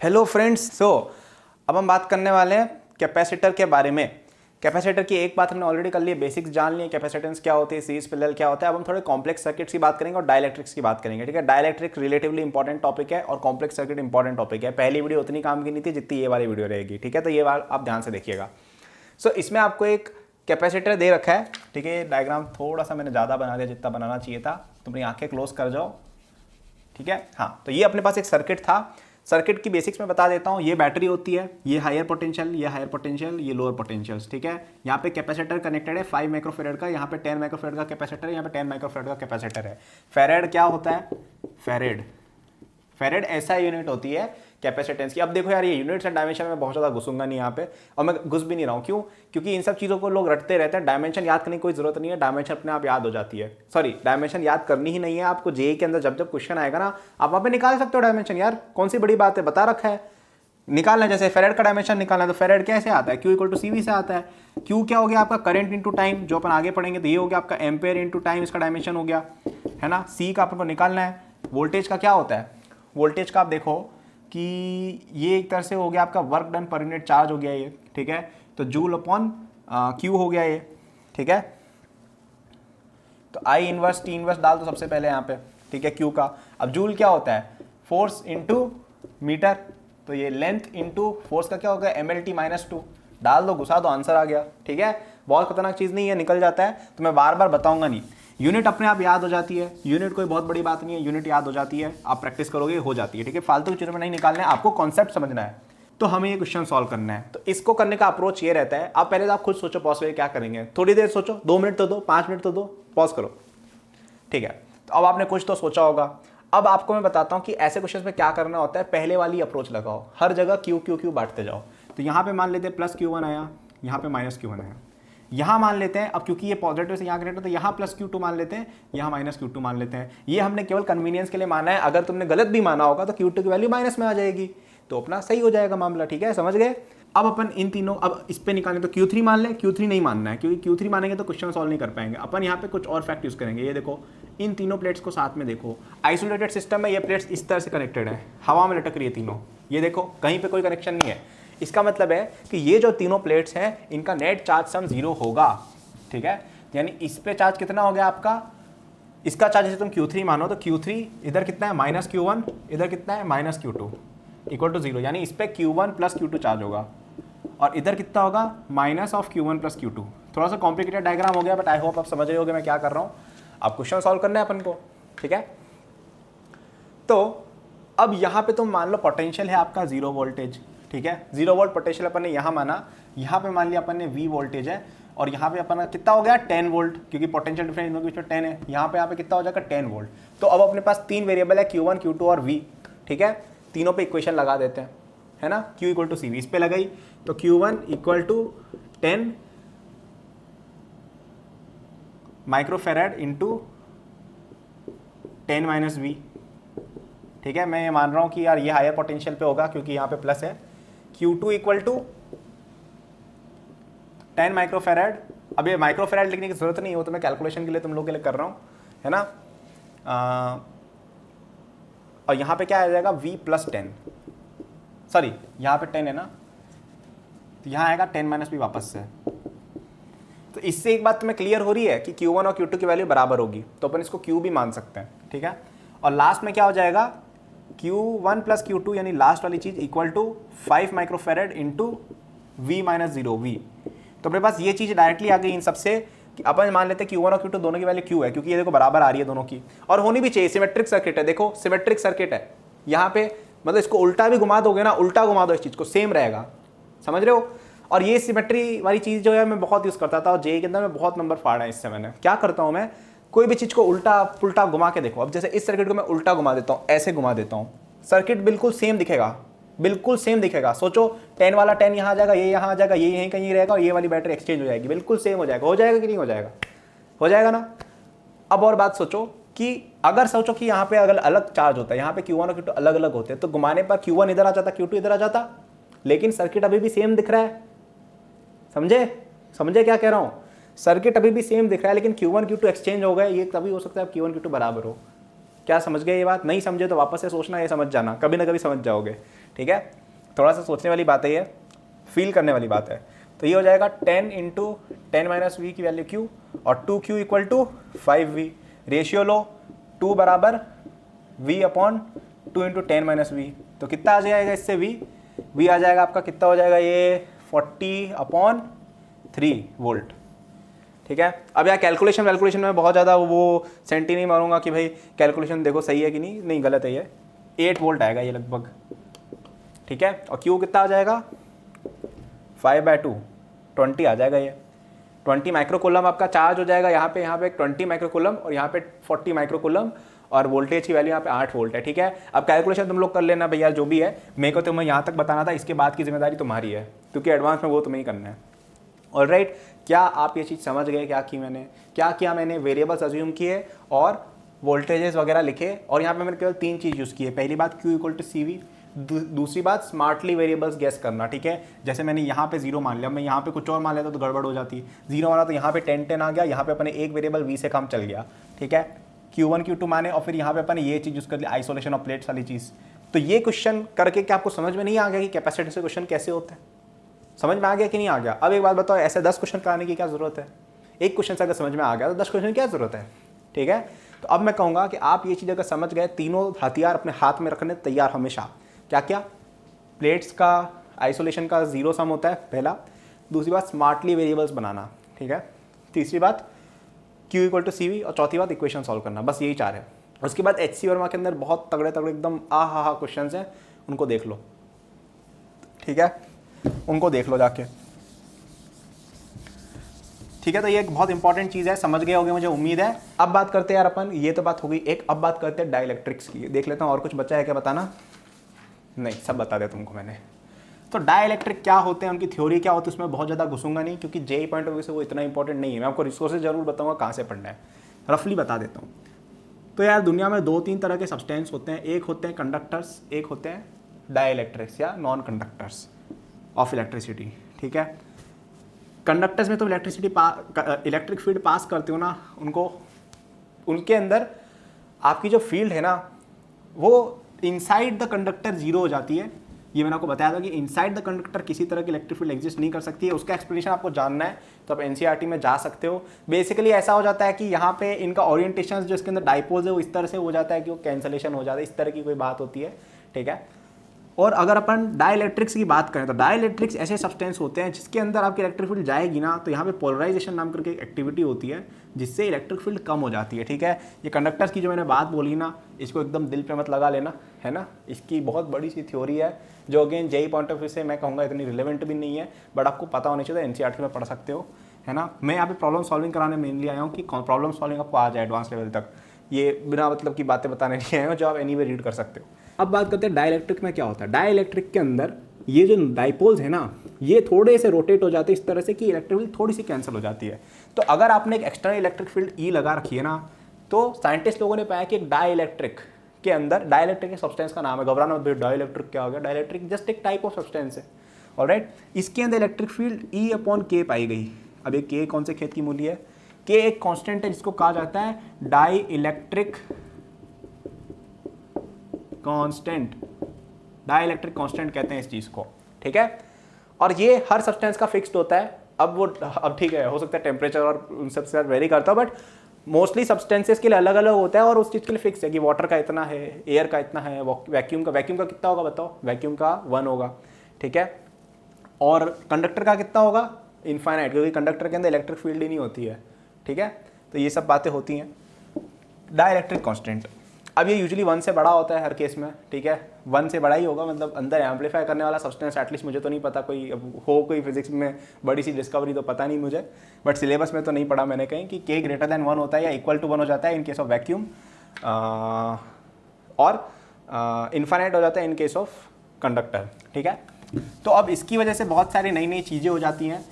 Hello friends, अब हम बात करने वाले हैं कैपेसिटर के बारे में। कैपेसिटर की एक बात हमने ऑलरेडी कर ली है, बेसिक्स जान लिए, कैपेसिटेंस क्या होती है, सीरीज पैरेलल क्या होता है। अब हम थोड़े कॉम्प्लेक्स सर्किट्स की बात करेंगे और डाइलेक्ट्रिक्स की बात करेंगे। ठीक है, डाइलेक्ट्रिक रिलेटिवली इंपॉर्टेंट टॉपिक है और कॉम्प्लेक्स सर्किट इंपॉर्टेंट टॉपिक है। पहली वीडियो उतनी काम की नहीं थी जितनी ये वाली वीडियो रहेगी। ठीक है, तो ये बात आप ध्यान से देखिएगा। इसमें आपको एक कैपेसिटर दे रखा है। ठीक है, डायग्राम थोड़ा सा मैंने ज़्यादा बना दिया जितना बनाना चाहिए था। तुम अपनी आंखें क्लोज कर जाओ। ठीक है, हाँ, तो ये अपने पास एक सर्किट था। सर्किट की बेसिक्स में बता देता हूँ। ये बैटरी होती है, ये हायर पोटेंशियल, ये हायर पोटेंशियल, ये लोअर पोटेंशियल्स। ठीक है, यहाँ पे कैपेसिटर कनेक्टेड है 5 माइक्रोफेरेड का, यहाँ पे 10 माइक्रोफेरेड का कैपेसिटर है, यहाँ पे 10 माइक्रोफेरेड का कैपेसिटर है। फेरेड क्या होता है? फेरेड फेरेड ऐसा यूनिट होती है कैपेसिटेंस की। अब देखो यार, ये यूनिट्स एंड डायमेंशन में बहुत ज़्यादा घुसूंगा नहीं यहाँ पे, और मैं घुस भी नहीं रहा हूँ। क्यों? क्योंकि इन सब चीज़ों को लोग रटते रहते हैं। डायमेंशन याद करने की कोई ज़रूरत नहीं है, डायमेंशन अपने आप याद हो जाती है। सॉरी, डायमेंशन याद करनी ही नहीं है आपको। जेईई के अंदर जब जब क्वेश्चन आएगा ना, आप वहाँ पे निकाल सकते हो डायमेंशन। यार कौन सी बड़ी बात है, बता रखा है निकालना है। जैसे फेरेड का डायमेंशन निकालना है तो फेरेड कैसे आता है? Q इक्वल टू CV से आता है। Q क्या हो गया आपका? करंट इंटू टाइम, जो अपन आगे पढ़ेंगे। तो ये हो गया आपका एम्पेयर इंटू टाइम, इसका डायमेंशन हो गया, है ना। C का अपन को निकालना है। वोल्टेज का क्या होता है? वोल्टेज का आप देखो कि ये एक तरह से हो गया आपका work done per unit charge हो गया ये। ठीक है, तो जूल अपॉन Q हो गया ये। ठीक है, तो I इनवर्स T इनवर्स डाल दो सबसे पहले यहाँ पे। ठीक है, Q का। अब जूल क्या होता है? फोर्स इंटू मीटर, तो ये लेंथ इंटू फोर्स का क्या होगा? MLT-2 डाल दो, घुसा दो, आंसर आ गया। ठीक है, बहुत खतरनाक चीज़ नहीं है, निकल जाता है। तो मैं बार बार बताऊंगा नहीं, यूनिट अपने आप याद हो जाती है। यूनिट कोई बहुत बड़ी बात नहीं है, यूनिट याद हो जाती है, आप प्रैक्टिस करोगे हो जाती है। ठीक है, फालतू की चीज़ों में नहीं निकालना है, आपको कॉन्सेप्ट समझना है। तो हमें ये क्वेश्चन सॉल्व करना है। तो इसको करने का अप्रोच ये रहता है, आप पहले तो आप खुद सोचो पॉसिबल क्या करेंगे। थोड़ी देर सोचो, 2 मिनट तो दो, 5 मिनट तो दो, पॉज करो। ठीक है, तो अब आपने कुछ तो सोचा होगा। अब आपको मैं बताता हूं कि ऐसे क्वेश्चन में क्या करना होता है। पहले वाली अप्रोच लगाओ, हर जगह क्यू क्यू क्यू बांटते जाओ। तो यहाँ पे मान लेते हैं प्लस Q1 आया, यहाँ पे माइनस Q1 आया। यहाँ मान लेते हैं, अब क्योंकि ये पॉजिटिव से यहाँ कनेक्ट है तो यहाँ प्लस Q2 मान लेते हैं, यहाँ माइनस Q2 मान लेते हैं। ये हमने केवल कन्वीनियंस के लिए माना है। अगर तुमने गलत भी माना होगा तो Q2 की वैल्यू माइनस में आ जाएगी, तो अपना सही हो जाएगा मामला। ठीक है, समझ गए। अब अपन इन तीनों, अब इस पे निकालें तो Q3 मान लें। Q3 नहीं मानना है, क्योंकि Q3 मानेंगे तो क्वेश्चन सॉल्व नहीं कर पाएंगे। अपन यहाँ पे कुछ और फैक्ट यूज करेंगे। ये देखो, इन तीनों प्लेट्स को साथ में देखो, आइसोलेटेड सिस्टम में ये प्लेट्स इस तरह से कनेक्टेड है, हवा में लटक रही है तीनों। ये देखो, कहीं पे कोई कनेक्शन नहीं है। इसका मतलब है कि ये जो तीनों प्लेट्स हैं, इनका नेट चार्ज सम 0 होगा। ठीक है, यानी इस पे चार्ज कितना हो गया आपका? इसका चार्ज जैसे तुम Q3 मानो तो Q3 इधर कितना है? माइनस Q1, इधर कितना है? Minus Q2 equal to 0। यानी इस पे Q1 प्लस Q2 चार्ज होगा, और इधर कितना होगा? Minus of Q1 plus Q2। थोड़ा सा कॉम्प्लिकेटेड डायग्राम हो गया, बट आई होप आप समझ रहे होगे मैं क्या कर रहा हूँ। अब क्वेश्चन सॉल्व करना है अपन को। ठीक है, तो अब यहाँ पे तुम मान लो पोटेंशियल है आपका 0 वोल्टेज। ठीक है, 0 वोल्ट पोटेंशियल अपन ने यहाँ माना। यहाँ पे मान लिया अपन ने V वोल्टेज है, और यहाँ पे अपन कितना हो गया? 10 वोल्ट, क्योंकि पोटेंशियल डिफरेंस इनके बीच में 10 है। यहाँ पे कितना हो जाएगा? 10 वोल्ट। तो अब अपने पास 3 वेरिएबल है, Q1 Q2 और V। ठीक है, तीनों पे इक्वेशन लगा देते हैं, है ना। Q इक्वल टू CV इस पे लगाई तो Q1 equal to 10 microfarad into 10 minus V। ठीक है, मैं ये मान रहा हूँ कि यार ये हायर पोटेंशियल पे होगा क्योंकि यहाँ पे प्लस है। Q2 equal to 10 microfarad. अब ये माइक्रोफेरेड लिखने की जरूरत नहीं हो, तो मैं कैलकुलेशन के लिए तुम लोगों के लिए कर रहा हूँ, है ना। और यहाँ पे क्या आ जाएगा? V प्लस 10, सॉरी यहाँ पे 10 है ना, तो यहाँ आएगा 10 माइनस V वापस से। तो इससे एक बात तुम्हें क्लियर हो रही है कि Q1 और Q2 की वैल्यू बराबर होगी, तो अपन इसको Q भी मान सकते हैं। ठीक है, और लास्ट में क्या हो जाएगा? Q1 प्लस Q2 यानी लास्ट वाली चीज equal to 5 microfarad into V minus 0 V। तो अपने पास ये चीज डायरेक्टली आ गई इन सबसे कि अपन मान लेते हैं Q1 और Q2 दोनों की वैल्यू Q है, क्योंकि ये देखो बराबर आ रही है दोनों की, और होनी भी चाहिए। सिमेट्रिक सर्किट है, देखो सिमेट्रिक सर्किट है यहाँ पे, मतलब इसको उल्टा भी घुमा दोगे ना, उल्टा घुमा दो इस चीज को, सेम रहेगा। समझ रहे हो। और ये सिमेट्री वाली चीज जो है मैं बहुत यूज करता था, और जेईई के अंदर मैं बहुत नंबर फाड़ा है इससे। मैंने क्या करता हूँ, मैं कोई भी चीज को उल्टा पुल्टा घुमा के देखो। अब जैसे इस सर्किट को मैं उल्टा घुमा देता हूँ, ऐसे घुमा देता हूँ, सर्किट बिल्कुल सेम दिखेगा, बिल्कुल सेम दिखेगा। सोचो 10 वाला 10 यहाँ आ जाएगा, ये यहाँ आ जाएगा, ये यहीं कहीं रहेगा, और ये वाली बैटरी एक्सचेंज हो जाएगी, बिल्कुल सेम हो जाएगा। हो जाएगा कि नहीं हो जाएगा? हो जाएगा ना। अब और बात सोचो कि अगर सोचो कि यहाँ पे अगर अलग चार्ज होता है, यहाँ पे Q1 और Q2 अलग अलग होते हैं, तो घुमाने पर Q1 इधर आ जाता, Q2 इधर आ जाता, लेकिन सर्किट अभी भी सेम दिख रहा है। समझे? समझे क्या कह रहा हूँ? सर्किट अभी भी सेम दिख रहा है, लेकिन Q1 Q2 एक्सचेंज हो गए। ये तभी हो सकता है Q1 Q2 बराबर हो। क्या समझ गए ये बात? नहीं समझे तो वापस से सोचना, ये समझ जाना, कभी ना कभी समझ जाओगे। ठीक है, थोड़ा सा सोचने वाली बात है, ये फील करने वाली बात है। तो ये हो जाएगा 10 इंटू 10 माइनस वी की वैल्यू क्यू, और 2q equal to 5v। Ratio लो 2 बराबर v upon 2 into 10 minus V, तो कितना आ जाएगा इससे v आ जाएगा आपका, कितना हो जाएगा ये 40 अपॉन 3 वोल्ट। ठीक है, अब यार कैलकुलेशन में बहुत ज़्यादा वो सेंटी नहीं मारूंगा कि भाई कैलकुलेशन देखो सही है कि नहीं गलत है, ये 8 वोल्ट आएगा ये लगभग। ठीक है, और क्यू कितना आ जाएगा 5/2 20 आ जाएगा, ये 20 माइक्रोकूलम आपका चार्ज हो जाएगा यहाँ पे 20 माइक्रोकूलम और यहाँ पे 40 माइक्रोकूलम, और वोल्टेज की वैल्यू यहाँ पे 8 वोल्ट है। ठीक है, अब कैलकुलेशन तुम लोग कर लेना भैया, जो भी है मेरे को तुम्हें यहाँ तक बताना था, इसके बाद की जिम्मेदारी तुम्हारी है, क्योंकि एडवांस में वो तुम्हें ही करना है। ऑलराइट, क्या आप ये चीज़ समझ गए? क्या किया मैंने वेरिएबल्स अज्यूम किए और वोल्टेजेस वगैरह लिखे, और यहाँ पे मैंने केवल 3 चीज़ यूज़ की है। पहली बात Q इक्वल टू CV, दूसरी बात स्मार्टली वेरिएबल्स गेस करना। ठीक है, जैसे मैंने यहाँ पे 0 मान लिया, मैं यहाँ पे कुछ और मान लेता तो गड़बड़ हो जाती। 0 माना तो यहाँ पे 10 आ गया, यहाँ पे अपने एक वेरिएबल V से काम चल गया। ठीक है, Q1 Q2 माने, और फिर यहाँ पे अपने ये चीज़ यूज़ कर ली, आइसोलेशन ऑफ प्लेट्स वाली चीज़। तो ये क्वेश्चन करके क्या आपको समझ में नहीं आ गया कि कैपेसिटेंस से क्वेश्चन कैसे होते हैं? समझ में आ गया कि नहीं आ गया? अब एक बात बताओ, ऐसे 10 क्वेश्चन कराने की क्या ज़रूरत है? एक क्वेश्चन से अगर समझ में आ गया तो 10 क्वेश्चन की क्या ज़रूरत है? ठीक है, तो अब मैं कहूँगा कि आप ये चीज़ अगर समझ गए, तीनों हथियार अपने हाथ में रखने तैयार हमेशा। क्या क्या? प्लेट्स का आइसोलेशन का 0 सम होता है पहला, दूसरी बात स्मार्टली वेरिएबल्स बनाना। ठीक है, तीसरी बात Q इक्वल टू CV, और चौथी बात इक्वेशन सॉल्व करना। बस यही 4 है। उसके बाद HC वर्मा के अंदर बहुत तगड़े एकदम हा क्वेश्चन हैं, उनको देख लो। ठीक है, उनको देख लो जाके। ठीक है, तो ये एक बहुत इंपॉर्टेंट चीज़ है, समझ गए होंगे मुझे उम्मीद है। अब बात करते हैं यार अपन, ये तो बात हो गई एक, अब बात करते हैं डाइलेक्ट्रिक्स की। देख लेता हूँ और कुछ बचा है क्या बताना? नहीं, सब बता दिया तुमको मैंने। तो डाइलेक्ट्रिक क्या होते हैं, उनकी थ्योरी क्या होती है, उसमें बहुत ज़्यादा घुसूंगा नहीं, क्योंकि जेई पॉइंट ऑफ व्यू से वो इतना इंपॉर्टेंट नहीं है। मैं आपको रिसोर्सेज जरूर बताऊंगा कहाँ से पढ़ना है, रफली बता देता हूँ। तो यार दुनिया में 2-3 तरह के सब्सटेंस होते हैं, एक होते हैं कंडक्टर्स, एक होते हैं डाइलेक्ट्रिक्स या नॉन कंडक्टर्स ऑफ इलेक्ट्रिसिटी। ठीक है, कंडक्टर्स में तो इलेक्ट्रिक फील्ड पास करते हो ना, उनके अंदर आपकी जो फील्ड है ना, वो इनसाइड द कंडक्टर 0 हो जाती है। ये मैंने आपको बताया था कि इनसाइड द कंडक्टर किसी तरह की इलेक्ट्रिक फील्ड एग्जिस्ट नहीं कर सकती है। उसका एक्सप्लेनेशन आपको जानना है तो आप एनसीईआरटी में जा सकते हो। बेसिकली ऐसा हो जाता है कि यहाँ पे इनका ओरिएंटेशन जो इसके अंदर डाइपोज है वो इस तरह से हो जाता है कि वो कैंसलेशन हो जाता है, इस तरह की कोई बात होती है। ठीक है, और अगर अपन डाइलेक्ट्रिक्स की बात करें तो डाइलेक्ट्रिक्स ऐसे सब्सटेंस होते हैं जिसके अंदर आपकी इलेक्ट्रिक फील्ड जाएगी ना, तो यहाँ पे पोलराइजेशन नाम करके एक एक्टिविटी होती है जिससे इलेक्ट्रिक फील्ड कम हो जाती है। ठीक है, ये कंडक्टर्स की जो मैंने बात बोली ना, इसको एकदम दिल पे मत लगा लेना, है ना। इसकी बहुत बड़ी सी थ्योरी है जो again JE point of view से मैं कहूँगा इतनी रिलेवेंट भी नहीं है, बट आपको पता होना चाहिए, एनसीईआरटी में पढ़ सकते हो, है ना। मैं यहाँ पे प्रॉब्लम सॉल्विंग कराने मेनली आया हूँ कि प्रॉब्लम सॉल्विंग आपको आ जाए एडवांस लेवल तक, ये बिना मतलब की बातें बताने नहीं आए हो, जो आप एनीवे रीड कर सकते हो। अब बात करते हैं डाइलेक्ट्रिक में क्या होता है। डाइलेक्ट्रिक के अंदर ये जो डाइपोल्स है ना, ये थोड़े से रोटेट हो जाते हैं इस तरह से कि इलेक्ट्रिक फील्ड थोड़ी सी कैंसिल हो जाती है। तो अगर आपने एक एक्सटर्नल इलेक्ट्रिक फील्ड ई लगा रखी है ना, तो साइंटिस्ट लोगों ने पाया कि एक डाइलेक्ट्रिक के अंदर, डाइलेक्ट्रिक एक सब्सटेंस का नाम है, घबराना मत, डाइलेक्ट्रिक क्या हो गया, डाइलेक्ट्रिक जस्ट एक टाइप ऑफ सब्सटेंस है। ऑलराइट, इसके अंदर इलेक्ट्रिक फील्ड ई अपॉन के पाई गई। अब ये के कौन से खेत की मूली है? के एक कांस्टेंट है जिसको कहा जाता है dielectric constant, dielectric constant कहते हैं इस चीज को। ठीक है, और ये हर सब्सटेंस का फिक्स्ड होता है। अब ठीक है, हो सकता है टेम्परेचर और उन सब से वेरी करता है, बट मोस्टली सब्सटेंसेस के लिए अलग अलग होता है और उस चीज़ के लिए फिक्स है कि वाटर का इतना है, एयर का इतना है, वैक्यूम का कितना होगा बताओ? वैक्यूम का 1 होगा। ठीक है, और कंडक्टर का कितना होगा? इनफाइनाइट, क्योंकि कंडक्टर के अंदर इलेक्ट्रिक फील्ड ही नहीं होती है। ठीक है, तो ये सब बातें होती हैं। डाइलेक्ट्रिक कांस्टेंट, अब ये यूजुअली 1 से बड़ा होता है हर केस में। ठीक है, 1 से बड़ा ही होगा, मतलब अंदर एम्पलीफाई करने वाला सब्सटेंस, एटलीस्ट मुझे तो नहीं पता, कोई फिजिक्स में बड़ी सी डिस्कवरी तो पता नहीं मुझे, बट सिलेबस में तो नहीं पढ़ा मैंने कहीं कि k ग्रेटर देन 1 होता है या इक्वल टू 1 हो जाता है इन केस ऑफ वैक्यूम, और इन्फाइनाइट हो जाता है इन केस ऑफ कंडक्टर। ठीक है, तो अब इसकी वजह से बहुत सारी नई नई चीज़ें हो जाती हैं।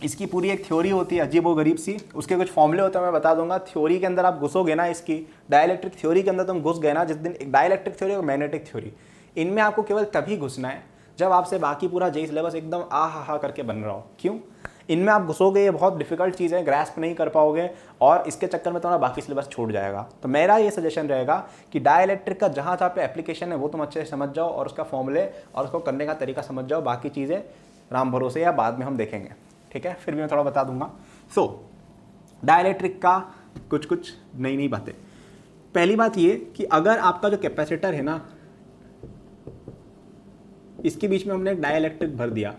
इसकी पूरी एक थ्योरी होती है अजीब व गरीब सी, उसके कुछ फॉर्मूले होते हैं, मैं बता दूंगा। थ्योरी के अंदर आप घुसोगे ना, इसकी डाइलेक्ट्रिक थ्योरी के अंदर तुम घुस गए ना जिस दिन, एक डाइलेक्ट्रिक थ्योरी और मैग्नेटिक थ्योरी, इनमें आपको केवल तभी घुसना है जब आपसे बाकी पूरा जेई सिलेबस एकदम आ हा करके बन रहा हो। क्यों? इनमें आप घुसोगे, ये बहुत डिफिकल्ट चीज़ है, ग्रैस्प नहीं कर पाओगे और इसके चक्कर में तुम्हारा बाकी सिलेबस छूट जाएगा। तो मेरा ये सजेशन रहेगा कि डाइलेक्ट्रिक का जहाँ जहाँ पे एप्लीकेशन है वो तुम अच्छे से समझ जाओ और उसका फॉर्मूले और उसको करने का तरीका समझ जाओ, बाकी चीज़ें राम भरोसे या बाद में हम देखेंगे, ठीक है। फिर भी मैं थोड़ा बता दूंगा। सो डाइलेक्ट्रिक का कुछ नई बातें। पहली बात ये कि अगर आपका जो कैपेसिटर है ना, इसके बीच में हमने एक डाइलेक्ट्रिक भर दिया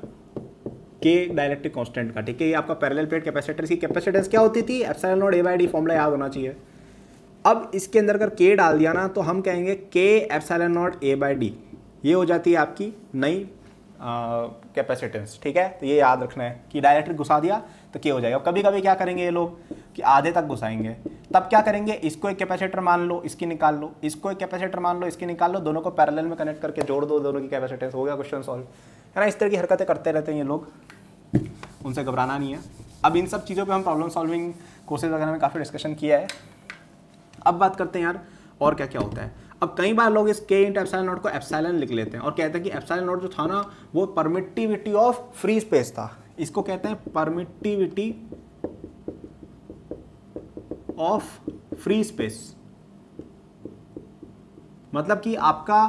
के डाइलेक्ट्रिक कांस्टेंट का, ठीक है। ये आपका पैरेलल प्लेट कैपेसिटर की कैपेसिटेंस क्या होती थी, epsilon not a by D, formula याद होना चाहिए। अब इसके अंदर अगर के डाल दिया ना तो हम कहेंगे के epsilon not a by D, ये हो जाती है आपकी नई कैपेसिटेंस, ठीक है। तो ये याद रखना है कि डाइलेक्ट्रिक घुसा दिया तो क्या हो जाएगा। कभी कभी क्या करेंगे ये लोग कि आधे तक घुसाएंगे, तब क्या करेंगे, इसको एक कैपेसिटर मान लो, इसकी निकाल लो, इसको एक कैपेसिटर मान लो, इसकी निकाल लो, दोनों को पैरेलल में कनेक्ट करके जोड़ दो, दोनों की कैपेसिटेंस, हो गया क्वेश्चन सॉल्व, है ना। इस तरह की हरकतें करते रहते हैं ये लोग, उनसे घबराना नहीं है। अब इन सब चीज़ों पे हम प्रॉब्लम सॉल्विंग कोर्सेज वगैरह में काफ़ी डिस्कशन किया है। अब बात करते हैं यार और क्या क्या होता है। अब कई बार लोग इस के इंटू एप्सिलॉन नॉट को एप्सिलॉन लिख लेते हैं और कहते हैं कि एप्सिलॉन नॉट जो था ना वो परमिटिविटी ऑफ फ्री स्पेस था। इसको कहते हैं परमिटिविटी ऑफ फ्री स्पेस। मतलब कि आपका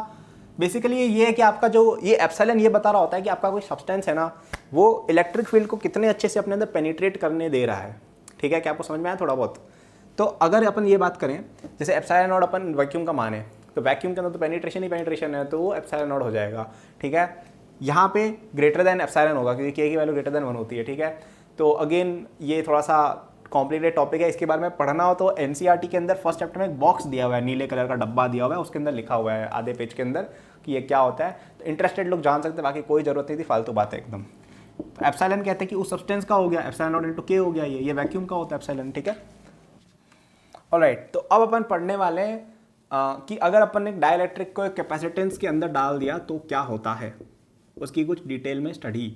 बेसिकली ये है कि आपका जो ये एप्सिलॉन ये बता रहा होता है कि आपका कोई सब्सटेंस है ना वो इलेक्ट्रिक फील्ड को कितने अच्छे से अपने अंदर पेनिट्रेट करने दे रहा है, ठीक है। क्या आपको समझ में आया थोड़ा बहुत। तो अगर अपन ये बात करें जैसे एप्सिलॉन नॉट अपन वैक्यूम का माने तो वैक्यूम के अंदर तो पेनिट्रेशन ही पेनिट्रेशन है, तो वो एप्सिलॉन नॉट हो जाएगा, ठीक है। यहाँ पे ग्रेटर देन एप्सिलॉन होगा क्योंकि के की वैल्यू ग्रेटर देन 1 होती है, ठीक है। तो अगेन ये थोड़ा सा कॉम्प्लिकेटेड टॉपिक है, इसके बारे में पढ़ना हो तो एनसीईआरटी के अंदर फर्स्ट चैप्टर में एक बॉक्स दिया हुआ है, नीले कलर का डब्बा दिया हुआ है, उसके अंदर लिखा हुआ है आधे पेज के अंदर कि ये क्या होता है। तो इंटरेस्टेड लोग जान सकते हैं, बाकी कोई जरूरत नहीं थी, फालतू बात है एकदम। तो एप्सिलॉन कहते हैं कि उस सब्सटेंस का हो गया, एप्सिलॉन नॉट इनटू के हो गया, ये वैक्यूम का होता है एप्सिलॉन, ठीक है। ऑलराइट, तो अब अपन पढ़ने वाले हैं कि अगर अपन एक डाइलेक्ट्रिक को एक कैपेसिटेंस के अंदर डाल दिया तो क्या होता है, उसकी कुछ डिटेल में स्टडी।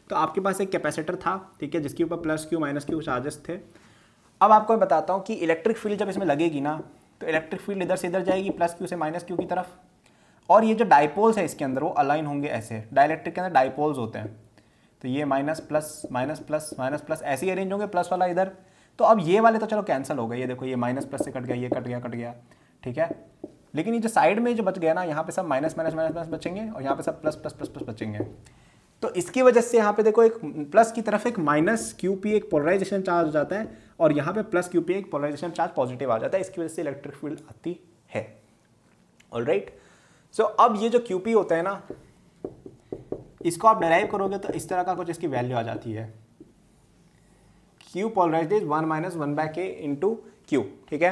तो आपके पास एक कैपेसिटर था, ठीक है, जिसके ऊपर plus Q minus Q charges थे। अब आपको मैं बताता हूँ कि इलेक्ट्रिक फील्ड जब इसमें लगेगी ना तो इलेक्ट्रिक फील्ड इधर से इधर जाएगी प्लस क्यू से माइनस क्यू की तरफ, और ये जो डाइपोल्स है इसके अंदर वो अलाइन होंगे ऐसे। डाइलेक्ट्रिक के अंदर डाइपोल्स होते हैं, तो ये minus plus minus plus minus plus ऐसे ही अरेंज होंगे, प्लस वाला इधर। तो अब ये वाले तो चलो कैंसिल हो गए, ये देखो ये माइनस प्लस से कट गया, ये कट गया, ठीक है। लेकिन ये जो साइड में जो बच गया ना, यहाँ पे सब माइनस माइनस माइनस माइनस बचेंगे और यहाँ पे सब प्लस प्लस प्लस प्लस बचेंगे। तो इसकी वजह से यहाँ पे देखो एक प्लस की तरफ एक माइनस क्यू पी एक पोलराइजेशन चार्ज हो जाता है और यहाँ पे प्लस क्यू पी एक पोलराइजेशन चार्ज पॉजिटिव आ जाता है, इसकी वजह से इलेक्ट्रिक फील्ड आती है। ऑलराइट, सो अब ये जो क्यू पी होता है ना, इसको आप डेराइव करोगे तो इस तरह का कुछ इसकी वैल्यू आ जाती है, Q polarised is 1 minus 1 by K into Q, ठीक है।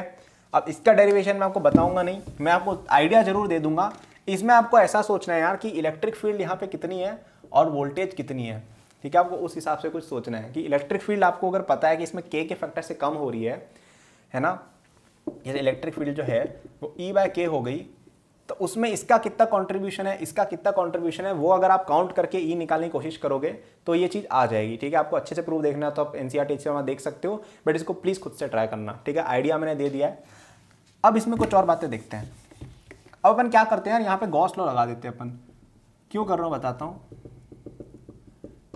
अब इसका डेरिवेशन मैं आपको बताऊंगा नहीं, मैं आपको आइडिया जरूर दे दूंगा। इसमें आपको ऐसा सोचना है यार कि इलेक्ट्रिक फील्ड यहाँ पे कितनी है और वोल्टेज कितनी है, ठीक है। आपको उस हिसाब से कुछ सोचना है कि इलेक्ट्रिक फील्ड आपको अगर पता है कि इसमें के फैक्टर से कम हो रही है ना, जैसे इलेक्ट्रिक फील्ड जो है वो ई बाय के हो गई, तो उसमें इसका कितना कंट्रीब्यूशन है, इसका कितना कंट्रीब्यूशन है, वो अगर आप काउंट करके ई निकालने की कोशिश करोगे तो ये चीज़ आ जाएगी, ठीक है। आपको अच्छे से प्रूफ देखना है तो आप एनसीईआरटी से देख सकते हो, बट इसको प्लीज़ खुद से ट्राई करना, ठीक है। आइडिया मैंने दे दिया है। अब इसमें कुछ और बातें देखते हैं। अब अपन क्या करते हैं यार, यहाँ पे गॉस लॉ लगा देते हैं अपन। क्यों कर रहा हूँ बताता हूँ।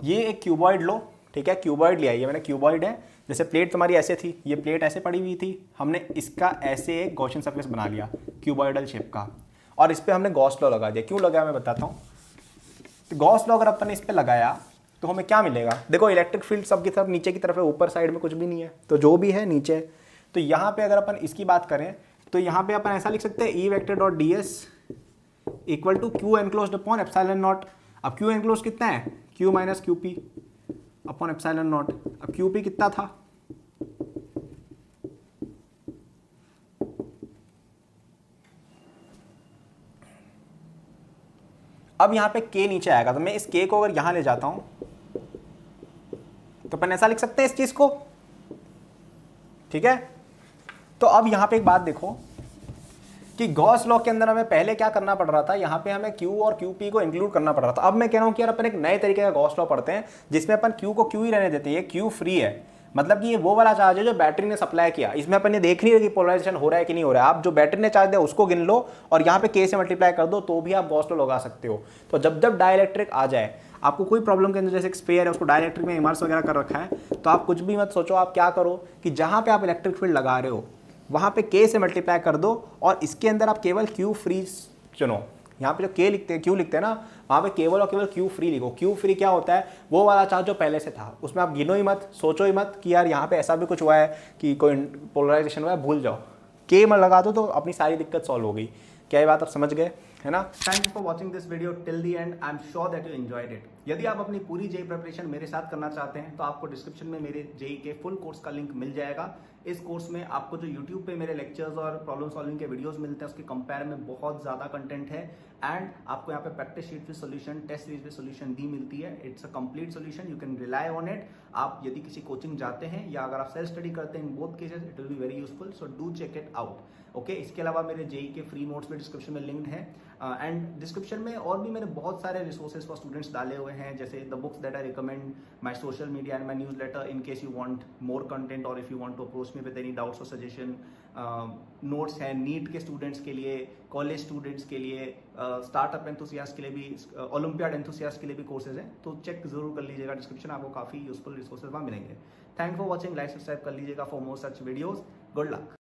ये एक क्यूबॉइड लो, ठीक है, क्यूबॉइड लिया, ये मैंने क्यूबॉइड है, जैसे प्लेट तुम्हारी ऐसे थी, ये प्लेट ऐसे पड़ी हुई थी, हमने इसका ऐसे एक गॉसियन सरफेस बना लिया क्यूबॉइडल शेप का, और इस पर हमने गॉस लॉ लगा दिया। क्यों लगाया मैं बताता हूँ। तो गॉस लॉ अगर अपन ने इस पर लगाया तो हमें क्या मिलेगा, देखो इलेक्ट्रिक फील्ड सबकी तरफ नीचे की तरफ है, ऊपर साइड में कुछ भी नहीं है, तो जो भी है नीचे। तो यहाँ पे अगर अपन इसकी बात करें तो यहाँ पे अपन ऐसा लिख सकते हैं E vector dot D S equal to Q enclosed upon epsilon naught. अब क्यू एनक्लोज कितना है, Q minus Q P upon epsilon naught. अब क्यू पी कितना था, अब यहां पे k नीचे आएगा, तो मैं इस k को अगर यहां ले जाता हूं तो अपन ऐसा लिख सकते हैं इस चीज को, ठीक है। तो अब यहां पे एक बात देखो कि गॉस लॉ के अंदर हमें पहले क्या करना पड़ रहा था, यहाँ पे हमें Q और QP को इंक्लूड करना पड़ रहा था। अब मैं कह रहा हूँ कि यार अपन एक नए तरीके का गॉस लॉ पढ़ते हैं जिसमें अपन Q को Q ही रहने देते हैं, ये Q फ्री है, मतलब कि ये वो वाला चार्ज है जो बैटरी ने सप्लाई किया, इसमें अपन ने देख नहीं रहे कि पोलराइजेशन हो रहा है कि नहीं हो रहा है। आप जो बैटरी ने चार्ज दिया उसको गिन लो और यहाँ पे K से मल्टीप्लाई कर दो तो भी आप गॉस लॉ लगा सकते हो। तो जब जब डाइलेक्ट्रिक आ जाए, आपको कोई प्रॉब्लम के अंदर, जैसे एक स्पेयर है उसको डाइलेक्ट्रिक में इमर्स वगैरह कर रखा है, तो आप कुछ भी मत सोचो, आप क्या करो कि जहाँ पे आप इलेक्ट्रिक फील्ड लगा रहे हो वहाँ पे K से मल्टीप्लाई कर दो और इसके अंदर आप केवल Q फ्री चुनो। यहाँ पे जो K लिखते हैं, Q लिखते हैं ना, वहाँ पे केवल और केवल Q फ्री लिखो। Q फ्री क्या होता है? वो वाला चार्ज जो पहले से था, उसमें आप गिनो ही मत, सोचो ही मत कि यार यहाँ पे ऐसा भी कुछ हुआ है कि कोई पोलराइजेशन हुआ है, भूल जाओ। K में लगा दो तो अपनी सारी दिक्कत सॉल्व हो गई। क्या ये बात आप समझ गए, है ना? Thank you for watching this video till the and. I am sure that you enjoyed it. यदि आप अपनी पूरी जेई प्रिपरेशन मेरे साथ करना चाहते हैं तो आपको डिस्क्रिप्शन में मेरे जेई के फुल कोर्स का लिंक मिल जाएगा। इस कोर्स में आपको जो यूट्यूब पे मेरे लेक्चर्स और प्रॉब्लम सॉल्विंग के वीडियोस मिलते हैं उसके कंपेयर में बहुत ज्यादा कंटेंट है एंड आपको यहाँ पे practice sheet with solution, test series with solution भी मिलती है। It's a complete solution, you can rely on it. आप यदि किसी कोचिंग जाते हैं या अगर आप सेल्फ स्टडी करते हैं, in both cases it will be very useful, so do check it out. Okay, इसके अलावा मेरे जेई के फ्री नोट्स भी डिस्क्रिप्शन में लिंक्ड है एंड डिस्क्रिप्शन में और भी मैंने बहुत सारे रिसोर्सेज फॉर स्टूडेंट्स डाले हुए हैं, जैसे the books that I recommend, my social media and my newsletter in case you want more content or if you want to approach me with any doubts or suggestion. Notes हैं NEET के students के लिए, college students के लिए, startup enthusiast के लिए भी, olympiad enthusiast के लिए भी कोर्सेज हैं, तो चेक जरूर कर लीजिएगा डिस्क्रिप्शन, आपको काफी यूजफुल रिसोर्सेज वहाँ मिलेंगे। Thank for watching, like subscribe कर लीजिएगा for more such videos. Good luck.